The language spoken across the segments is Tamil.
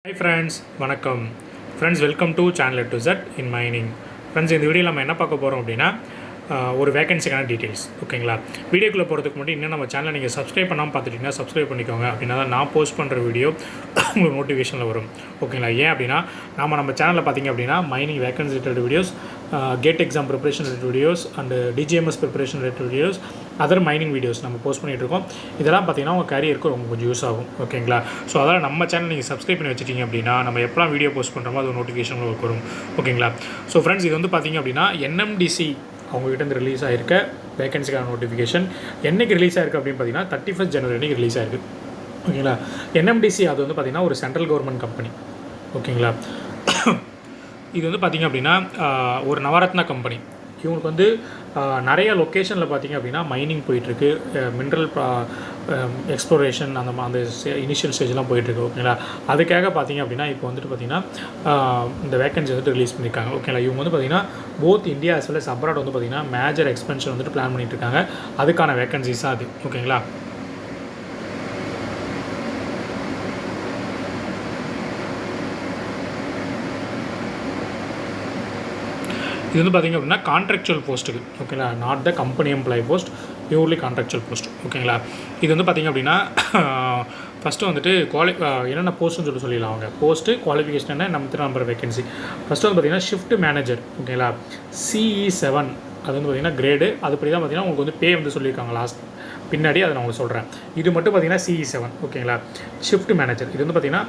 Hi friends, வணக்கம் friends, welcome to channel to Z in mining. Friends, இந்த வீடியோவில் நம்ம என்ன பார்க்க போகிறோம் அப்படின்னா ஒரு வேகன்சிக்கான டீட்டெயில்ஸ். ஓகேங்களா? வீடியோக்குள்ளே போகிறதுக்கு முன்னாடி இன்னும் நம்ம சேனலை நீங்கள் சப்ஸ்கிரைப் பண்ணாமல் பார்த்துட்டிங்கன்னா சப்ஸ்கிரைப் பண்ணிக்கோங்க. அப்படின்னா தான் நான் போஸ்ட் பண்ணுற வீடியோ உங்களுக்கு நோட்டிஃபிகேஷனில் வரும். ஓகேங்களா? ஏன் அப்படின்னா நம்ம சேனலில் பார்த்திங்க அப்படின்னா mining vacancy related videos, GATE exam preparation related videos and DGMS preparation related videos, other mining videos நம்ம போஸ்ட் பண்ணிகிட்ருக்கோம். இதெல்லாம் பார்த்திங்கன்னா உங்கள் கேரியருக்கு ரொம்ப கொஞ்சம் யூஸ் ஆகும். ஓகேங்களா? ஸோ அதனால் நம்ம சேனல் நீங்கள் சப்ஸ்கிரைப் பண்ணி வச்சுட்டிங்க அப்படின்னா நம்ம எப்போலாம் வீடியோ போஸ்ட் பண்ணுறோமோ அது நோட்டிஃபிகேஷன் வரும். ஓகேங்களா? ஸோ ஃப்ரெண்ட்ஸ், இது வந்து பார்த்திங்க அப்படின்னா NMDC அவங்ககிட்ட இருந்து ரிலீஸ் ஆகிருக்க வேகன்சிக்கான நோட்டிஃபிகேஷன். என்றைக்கு ரிலீஸ் ஆகிருக்கு அப்படின்னு பார்த்தீங்கன்னா 31 ஜனவரி அன்றைக்கி ரிலீஸ் ஆகிருக்கு. ஓகேங்களா? NMDC அது வந்து பார்த்திங்கன்னா ஒரு சென்ட்ரல் கவர்மெண்ட் கம்பெனி. ஓகேங்களா? இது வந்து பார்த்திங்க அப்படின்னா ஒரு நவரத்னா கம்பெனி. இவங்களுக்கு வந்து நிறைய லொக்கேஷனில் பார்த்திங்க அப்படின்னா மைனிங் போயிட்டுருக்கு, மினரல் எக்ஸ்ப்ளோரேஷன் அந்த இனிஷியல் ஸ்டேஜ்லாம் போயிட்டுருக்கு. ஓகேங்களா? அதுக்காக பார்த்திங்க அப்படின்னா இப்போ வந்துட்டு பார்த்திங்கன்னா இந்த வேகன்சி வந்துட்டு ரிலீஸ் பண்ணியிருக்காங்க. ஓகேங்களா? இவங்க வந்து பார்த்திங்கன்னா both India as well as abroad வந்து பார்த்திங்கன்னா மேஜர் எக்ஸ்பென்ஷன் வந்துட்டு பிளான் பண்ணிகிட்டு இருக்காங்க. அதுக்கான வேகன்சிஸ் தான் அது. ஓகேங்களா? இது வந்து பார்த்திங்க அப்படின்னா கான்ட்ராக்சுவல் போஸ்ட்டுக்கு. ஓகேங்களா? Not the company employee post, purely contractual post. ஓகேங்களா? இது வந்து பார்த்திங்க அப்படின்னா ஃபஸ்ட்டு வந்துட்டு என்னென்ன போஸ்ட்டுன்னு சொல்லிடலாம். அவங்க போஸ்ட்டு குவாலிஃபிகேஷன் என்ன, நம்ம நம்பர் வேகன்சி. ஃபஸ்ட்டு வந்து பார்த்திங்கன்னா ஷிஃப்ட் மேனேஜர். ஓகேங்களா? CE7 அது வந்து பார்த்திங்கன்னா கிரேடு. அதுபடி தான் பார்த்திங்கன்னா உங்களுக்கு வந்து பே வந்து சொல்லியிருக்காங்க பின்னாடி அதை நான் உங்களுக்கு சொல்கிறேன். இது மட்டும் பார்த்திங்கன்னா CE7. ஓகேங்களா? ஷிஃப்ட் மேனேஜர் இது வந்து பார்த்திங்கன்னா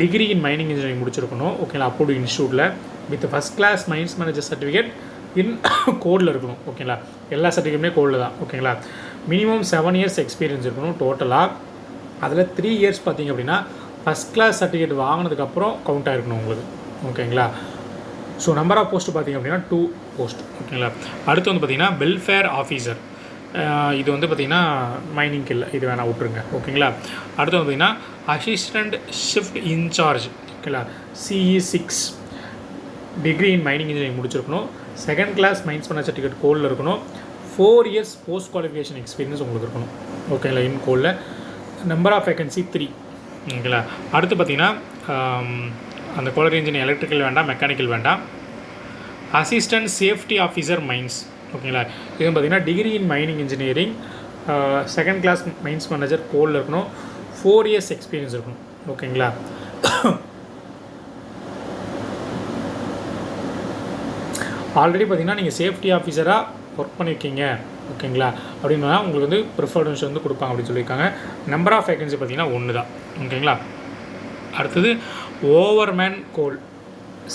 டிகிரி இன் மைனிங் இன்ஜினியரிங் முடிச்சிருக்கணும். ஓகேங்களா? அப்ரூவ்டு இன்ஸ்டியூட்டில் with first class mines manager certificate in கோடில் இருக்கணும். ஓகேங்களா? எல்லா சர்டிஃபிகேட்டுமே கோடில் தான். ஓகேங்களா? மினிமம் 7 இயர்ஸ் எக்ஸ்பீரியன்ஸ் இருக்கணும் டோட்டலாக. அதில் 3 இயர்ஸ் பார்த்திங்க அப்படின்னா ஃபஸ்ட் கிளாஸ் சர்டிஃபிகேட் வாங்கினதுக்கப்புறம் கவுண்ட் ஆகிருக்கணும் உங்களுக்கு. ஓகேங்களா? ஸோ நம்பர் ஆஃப் போஸ்ட்டு பார்த்திங்க அப்படின்னா 2 போஸ்ட். ஓகேங்களா? அடுத்து வந்து பார்த்திங்கன்னா வெல்ஃபேர் ஆஃபீஸர். இது வந்து பார்த்திங்கன்னா மைனிங்க்கு இல்லை, இது வேணால் விட்ருங்க. ஓகேங்களா? அடுத்து வந்து பார்த்திங்கன்னா அசிஸ்டண்ட் ஷிஃப்ட் இன்சார்ஜ். ஓகேங்களா? CE6 degree in mining engineering முடிச்சிருக்கணும். செகண்ட் கிளாஸ் மைன்ஸ் பண்ண சர்டிஃபிகேட் கோலில் இருக்கணும். 4 இயர்ஸ் போஸ்ட் குவாலிஃபிகேஷன் எக்ஸ்பீரியன்ஸ் உங்களுக்கு இருக்கணும். ஓகேங்களா? இன் கோலில். Number of vacancy 3. ஓகேங்களா? அடுத்து பார்த்திங்கன்னா அந்த குவாலிட்டி இன்ஜினியர் எலக்ட்ரிக்கல் வேண்டாம், மெக்கானிக்கல் வேண்டாம். Assistant safety officer mines. ஓகேங்களா? இது பார்த்திங்கன்னா degree in mining engineering, second class mines manager கோலில் இருக்கணும். 4 இயர்ஸ் எக்ஸ்பீரியன்ஸ் இருக்கணும். ஓகேங்களா? ஆல்ரெடி பார்த்திங்கன்னா நீங்கள் சேஃப்டி ஆஃபீஸராக ஒர்க் பண்ணியிருக்கீங்க. ஓகேங்களா? அப்படின்னா உங்களுக்கு வந்து ப்ரிஃபரன்ஸ் வந்து கொடுப்பாங்க அப்படின்னு சொல்லியிருக்காங்க. நம்பர் ஆஃப் வேகன்சி பார்த்திங்கன்னா 1 தான். ஓகேங்களா? அடுத்தது ஓவர்மேன் கோல்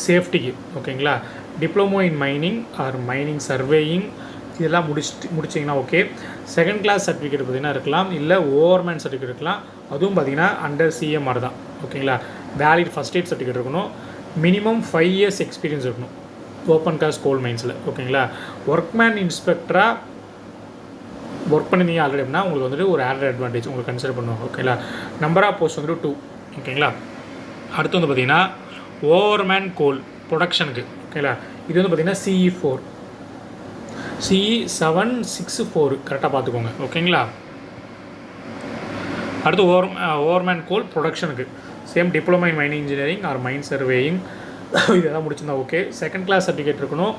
சேஃப்டிக்கு. ஓகேங்களா? Diploma in mining or mining surveying இதெல்லாம் முடிச்சிங்கன்னா ஓகே. செகண்ட் கிளாஸ் சர்டிஃபிகேட் பார்த்திங்கன்னா இருக்கலாம், இல்லை ஓவர்மேன் சர்டிஃபிகேட் இருக்கலாம். அதுவும் பார்த்திங்கன்னா அண்டர் CMR தான். ஓகேங்களா? வேலிட் ஃபஸ்ட் எய்ட் சர்டிஃபிகேட் இருக்கணும். மினிமம் 5 இயர்ஸ் எக்ஸ்பீரியன்ஸ் இருக்கணும் ஓப்பன் காஸ்ட் கோல் மைன்ஸில். ஓகேங்களா? ஒர்க்மேன் இன்ஸ்பெக்டராக ஒர்க் பண்ணிங்க ஆல்ரெடி அப்படின்னா உங்களுக்கு வந்துட்டு ஒரு ஆடட் அட்வான்டேஜ் உங்களுக்கு கன்சிடர் பண்ணுவாங்க. ஓகேங்களா? நம்பர் ஆஃப் போஸ்ட் வந்துட்டு 2. ஓகேங்களா? அடுத்து வந்து பார்த்திங்கன்னா ஓவர்மேன் கோல் ப்ரொடக்ஷனுக்கு. ஓகேங்களா? இது வந்து பார்த்திங்கன்னா CE4 CE764 கரெக்டாக பார்த்துக்கோங்க. ஓகேங்களா? அடுத்து ஓவர்மேன் கோல் ப்ரொடக்ஷனுக்கு same diploma in mining engineering or mine surveying இதெல்லாம் முடிச்சிருந்தா ஓகே. செகண்ட் கிளாஸ் சர்டிஃபிகேட் இருக்கணும்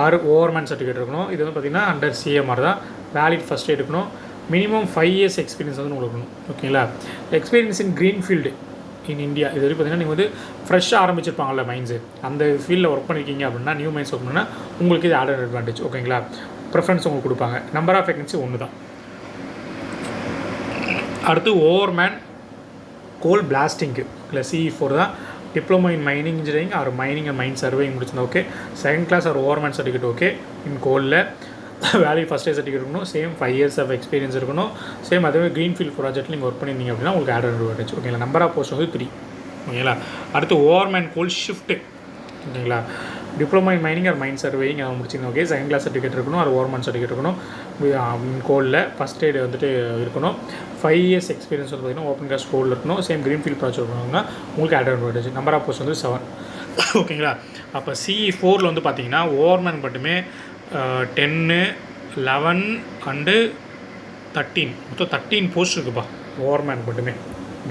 ஆர் ஓவர்மேன் சர்டிஃபிகேட் இருக்கணும். இது வந்து பார்த்திங்கன்னா அண்டர் CMR தான். வேலிட் ஃபஸ்ட் எய்ட் இருக்கணும். மினிமம் 5 இயர்ஸ் எக்ஸ்பீரியன்ஸ் வந்து உங்களுக்கு இருக்கணும். ஓகேங்களா? Experience in greenfield in India. இது வரைக்கும் பார்த்திங்கன்னா நீங்கள் வந்து ஃப்ரெஷ்ஷாக ஆரம்பிச்சிருப்பாங்கள்ல மைன்ஸு, அந்த ஃபீல்டில் ஒர்க் பண்ணியிருக்கீங்க அப்படின்னா நியூ மைன்ஸ் ஒர்க் பண்ணால் உங்களுக்கு இது ஆடட் அட்வான்டேஜ். ஓகேங்களா? ப்ரிஃபரன்ஸ் உங்களுக்கு கொடுப்பாங்க. நம்பர் ஆஃப் வேகன்சி 1 தான். அடுத்து ஓவர்மேன் கோல் பிளாஸ்டிங்க்கு. இல்லை CE4 தான். Diploma in mining engineering or mining and mine surveying முடிச்சிருந்தா okay. Second class or overman certificate okay. In கோலில் வேலிட் ஃபஸ்ட் இயர் சர்டிஃபிகேட் இருக்கணும். சேம் 5 இயர்ஸ் ஆஃப் எக்ஸ்பீரியன்ஸ் இருக்கணும். சேம் அதே க்ரீன்ஃபீல்ட் ப்ராஜெக்ட்டில் நீங்கள் ஒர்க் பண்ணியிருந்தீங்க அப்படின்னா உங்களுக்கு ஆடட் அட்வான்டேஜ். ஓகேங்களா? நம்பர் ஆஃப் போஸ்ட் வந்து 3. ஓகேங்களா? அடுத்து ஓவர்மேன் கோல் ஷிஃப்ட்டு. ஓகேங்களா? Diploma in mining or mine surveying அதை முடிச்சிருந்தோம் ஓகே. செகண்ட் கிளாஸ் சர்டிஃபிகேட் இருக்கணும் ஆர் ஓவர்மேன் சர்டிஃபிகேட் இருக்கணும். கோலில் ஃபஸ்ட் எய்டு வந்துட்டு இருக்கணும். 5 இயர்ஸ் எக்ஸ்பீரியன்ஸ் வந்து பார்த்திங்கன்னா ஓப்பன் காஸ்ட் கோலில் இருக்கணும். சேம் க்ரீன்ஃபீல்ட் ப்ராஜெக்ட் பண்ணுவாங்க. உங்களுக்கு added advantage. Number of post வந்து 7. ஓகேங்களா? அப்போ CE4 வந்து பார்த்திங்கன்னா ஓவர்மேன் மட்டுமே 10, 11 அண்டு 13 மொத்தம் 13 போஸ்ட் இருக்குப்பா ஓவர்மேன் மட்டுமே.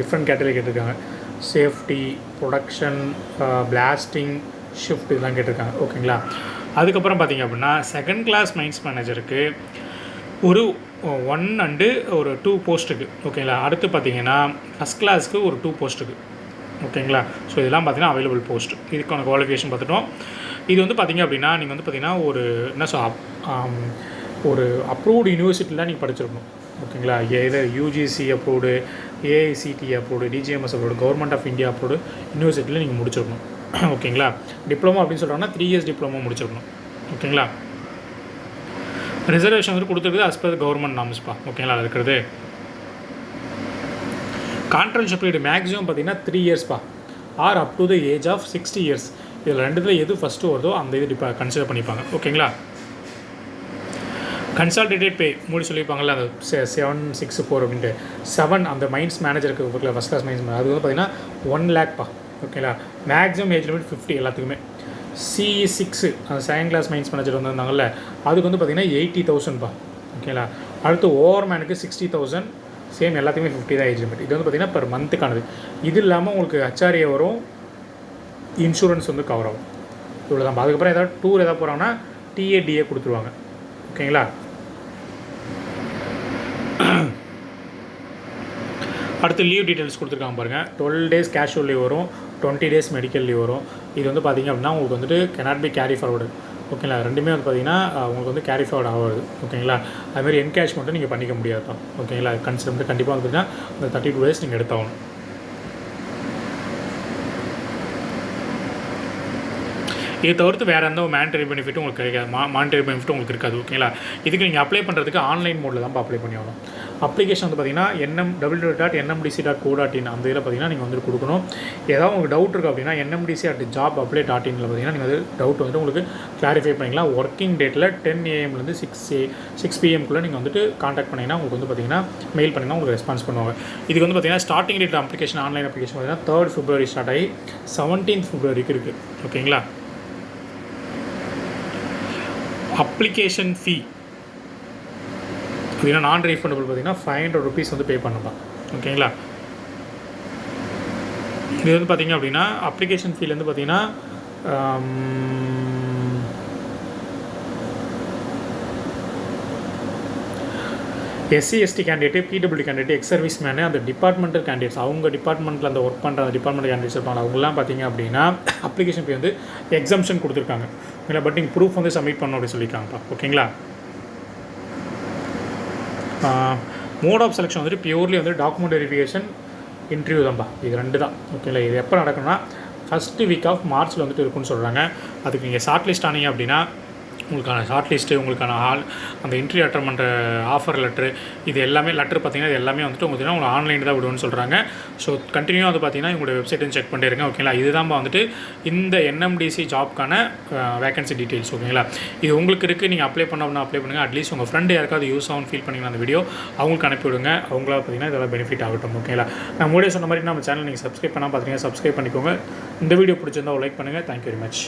டிஃப்ரெண்ட் கேட்டகரி கேட்டிருக்காங்க. சேஃப்டி, ப்ரொடக்ஷன், பிளாஸ்டிங், ஷிஃப்ட் இதெல்லாம் கேட்டிருக்காங்க. ஓகேங்களா. அதுக்கப்புறம் பார்த்திங்க அப்படின்னா செகண்ட் கிளாஸ் மைன்ஸ் மேனேஜருக்கு ஒரு 1 அண்டு ஒரு 2 போஸ்ட்டுக்கு. ஓகேங்களா. அடுத்து பார்த்திங்கன்னா ஃபஸ்ட் கிளாஸ்க்கு ஒரு 2 போஸ்ட்டுக்கு. ஓகேங்களா. ஸோ இதெல்லாம் பார்த்திங்கன்னா அவைலபிள் போஸ்ட். இதுக்கான குவாலிஃபிகேஷன் பார்த்துட்டோம். இது வந்து பார்த்திங்க அப்படின்னா நீங்கள் வந்து பார்த்திங்கன்னா ஒரு ஒரு அப்ரூவ்டு யூனிவர்சிட்டியில் நீங்கள் படிச்சிருக்கணும். ஓகேங்களா. Either UGC approved, AICTE approved, DGMS approved, government of India approved யூனிவர்சிட்டியில் நீங்கள் முடிச்சிருக்கணும். ஓகேங்களா. டிப்ளமோ அப்படின்னு சொல்கிறாங்கன்னா 3 இயர்ஸ் டிப்ளமோ முடிச்சிருக்கணும். ஓகேங்களா. ரிசர்வேஷன் வந்து கொடுத்துருக்குது அஸ் பர் கவர்மெண்ட் நார்ம்ஸ்ப்பா. ஓகேங்களா. இருக்கிறது கான்ட்ராக்ட் பீரியட் மேக்ஸிமம் பார்த்திங்கன்னா 3 இயர்ஸ்ப்பா, or up to the age of 60 years. இதில் ரெண்டுத்தில் எது ஃபஸ்ட்டு வருதோ அந்த இது கன்சிடர் பண்ணிப்பாங்க. ஓகேங்களா. கன்சால்டேட்டட் பே மூடி சொல்லியிருப்பாங்கள்ல அந்த 764 அப்படின்ட்டு 7 அந்த மைன்ஸ் மேனேஜருக்கு இருக்குல்ல ஃபஸ்ட் கிளாஸ் மைன்ஸ் அது வந்து பார்த்திங்கன்னா 1 lakh. ஓகேங்களா. மேக்ஸிமம் ஏஜ் லிமிட் 50 எல்லாத்துக்குமே. CE6 அந்த செகண்ட் கிளாஸ் மைன்ஸ் மேனேஜர் வந்திருந்தாங்கல்ல அதுக்கு வந்து பார்த்திங்கன்னா 80,000. ஓகேங்களா. அடுத்து ஓவர்மேனுக்கு 60,000. சேம் எல்லாத்துக்குமே 50 தான் ஏஜ் லிமிட். இது வந்து பார்த்திங்கன்னா பர் மந்த்துக்கானது. இது இல்லாமல் உங்களுக்கு HRA வரும், இன்சூரன்ஸ் வந்து கவர் ஆகும். இவ்வளோ தான். அதுக்கப்புறம் ஏதாவது டூர் எதாவது போகிறாங்கன்னா TADA கொடுத்துருவாங்க. ஓகேங்களா. அடுத்து லீவ் டீட்டெயில்ஸ் கொடுத்துருக்காங்க பாருங்கள். 12 days கேஷுவல் லீவ் வரும், 20 days மெடிக்கல் லீவ் வரும். இது வந்து பார்த்திங்க அப்படின்னா உங்களுக்கு வந்துட்டு cannot be carry forward. ஓகேங்களா. ரெண்டுமே வந்து பார்த்திங்கன்னா உங்களுக்கு வந்து கேரி ஃபார்வர்ட் ஆகாது. ஓகேங்களா. அதுமாதிரி என்கேஷ் மட்டும் நீங்கள் பண்ணிக்க முடியாது தான். ஓகேங்களா. கன்சிடர் வந்து கண்டிப்பாக வந்து பார்த்திங்கன்னா அந்த 32 days நீங்கள் எடுத்தாகணும். இதை தவிர்த்து வேறு எந்த மானிட்டரி பெனிஃபிட்டும் உங்களுக்கு கிடைக்காது. மானிட்டரி பெனிஃபிட்டும் உங்களுக்கு இருக்காது. ஓகேங்களா. இதுக்கு நீங்கள் அப்ளை பண்ணுறதுக்கு ஆன்லைன் மோடில் தான் அப்ளை பண்ணி ஆகணும். அப்ளிகேஷன் வந்து பார்த்திங்கன்னா www.nmdc.co.in அந்த இதில் பார்த்திங்கன்னா நீங்கள் வந்து கொடுக்கணும். ஏதாவது உங்களுக்கு டவுட் இருக்குது அப்படின்னா nmdc.jobapply.in பார்த்திங்கன்னா நீங்கள் வந்து டவுட் வந்துட்டு உங்களுக்கு கிளாரிஃபை பண்ணிக்கலாம். ஒர்க்கிங் டேட்டில் 10 AM to 6 PM நீங்கள் வந்துட்டு காண்டாக்ட் பண்ணிங்கன்னா உங்களுக்கு வந்து பார்த்திங்கன்னா மெயில் பண்ணிங்கன்னா உங்களுக்கு ரெஸ்பான்ஸ் பண்ணுவாங்க. இதுக்கு வந்து பார்த்திங்கன்னா starting date application online application பார்த்திங்கன்னா 3rd February ஸ்டார்ட் ஆகி 17th February இருக்குது. ஓகேங்களா. அப்ளிகேஷன் ஃபீ பார்த்திங்கன்னா நான் ரீஃபண்டபிள் பார்த்திங்கன்னா 500 rupees வந்து பே பண்ணலாம். ஓகேங்களா. இது வந்து பார்த்திங்க அப்படின்னா அப்ளிகேஷன் ஃபீலேருந்து பார்த்திங்கன்னா SC/ST candidate, PWD candidate, ex service menu, அந்த டிபார்ட்மெண்டல் கேண்டிடேட்ஸ் அவங்க டிபார்ட்மெண்ட்டில் அந்த ஒர்க் பண்ணுற அந்த டிபார்ட்மெண்ட் கேண்டிடேட்ஸ் இருப்பாங்க. அவங்களாம் பார்த்திங்க அப்படின்னா அப்ளிகேஷன் ஃபீ வந்து எக்ஸம்ஷன் கொடுத்துருக்காங்க. ஓகேங்களா. பட் நீங்கள் ப்ரூஃப் வந்து சப்மிட் பண்ணணும் அப்படின்னு சொல்லியிருக்காங்கப்பா. ஓகேங்களா. மோட் ஆஃப் செலெக்ஷன் வந்துட்டு பியூர்லி வந்து டாக்குமெண்ட் வெரிஃபிகேஷன், இன்டர்வியூ தான்ப்பா. இது 2 தான். ஓகேங்களா. இது எப்போ நடக்கணும்னா ஃபஸ்ட்டு வீக் ஆஃப் மார்ச்சில் வந்துட்டு இருக்குன்னு சொல்கிறாங்க. அதுக்கு நீங்கள் ஷார்ட் லிஸ்ட் ஆனீங்க அப்படின்னா உங்களுக்கான ஷார்ட் லிஸ்ட்டு, உங்களுக்கான அந்த இன்டர்வியூ அட்டன் பண்ணுற ஆஃபர் லெட்ரு, இது எல்லாமே லெட்ரு பார்த்திங்கன்னா இது எல்லாமே வந்துட்டு உங்களுக்கு ஆன்லைன் தான் விடுவோன்னு சொல்கிறாங்க. ஸோ கண்டினியூ வந்து பார்த்திங்கன்னா உங்களுடைய வெப்சைட்டும் செக் பண்ணிருங்க. ஓகேங்களா. இதுதான் வந்துட்டு இந்த NMDC ஜாப்க்கான வேகன்சி டீட்டெயில்ஸ். ஓகேங்களா. இது உங்களுக்கு இருக்குது, நீங்கள் அப்ளை பண்ணணும்னா அப்ளை பண்ணுங்கள். அட்லீஸ்ட் உங்கள் ஃப்ரெண்டு யாருக்காவது யூஸ் ஆகும் ஃபீல் பண்ணிங்கன்னா அந்த வீடியோ அவங்களுக்கு அனுப்பிவிடுங்க. அவங்களா பார்த்திங்கன்னா இதெல்லாம் பெனிஃபிட் ஆகட்டும். ஓகேங்களா. நான் முன்னாடியே சொன்ன மாதிரி நம்ம சேனல் நீங்கள் சப்ஸ்கிரைப் பண்ணால் பார்த்திங்கன்னா சப்ஸ்கிரைப் பண்ணிக்கோங்க. இந்த வீடியோ பிடிச்சிருந்தா லைக் பண்ணுங்கள். Thank you very much.